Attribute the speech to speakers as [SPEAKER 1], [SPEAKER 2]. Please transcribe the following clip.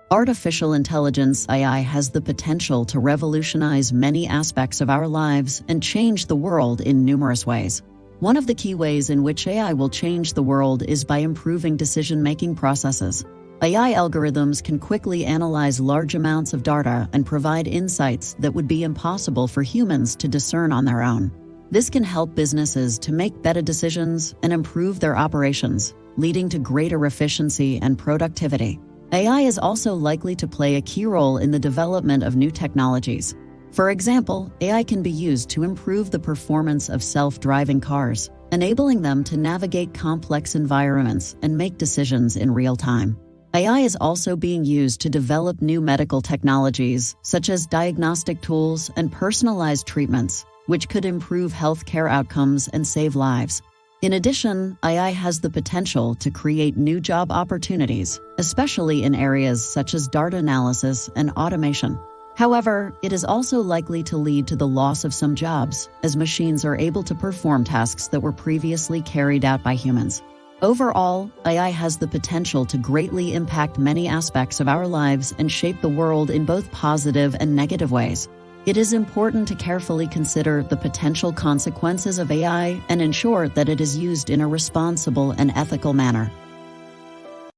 [SPEAKER 1] Artificial intelligence (AI) has the potential to revolutionize many aspects of our lives and change the world in numerous ways. One of the key ways in which AI will change the world is by improving decision-making processes. AI algorithms can quickly analyze large amounts of data and provide insights that would be impossible for humans to discern on their own. This can help businesses to make better decisions and improve their operations, leading to greater efficiency and productivity. AI is also likely to play a key role in the development of new technologies. For example, AI can be used to improve the performance of self-driving cars, enabling them to navigate complex environments and make decisions in real time. AI is also being used to develop new medical technologies, such as diagnostic tools and personalized treatments, which could improve healthcare outcomes and save lives. In addition, AI has the potential to create new job opportunities, especially in areas such as data analysis and automation. However, it is also likely to lead to the loss of some jobs, as machines are able to perform tasks that were previously carried out by humans. Overall, AI has the potential to greatly impact many aspects of our lives and shape the world in both positive and negative ways. It is important to carefully consider the potential consequences of AI and ensure that it is used in a responsible and ethical manner.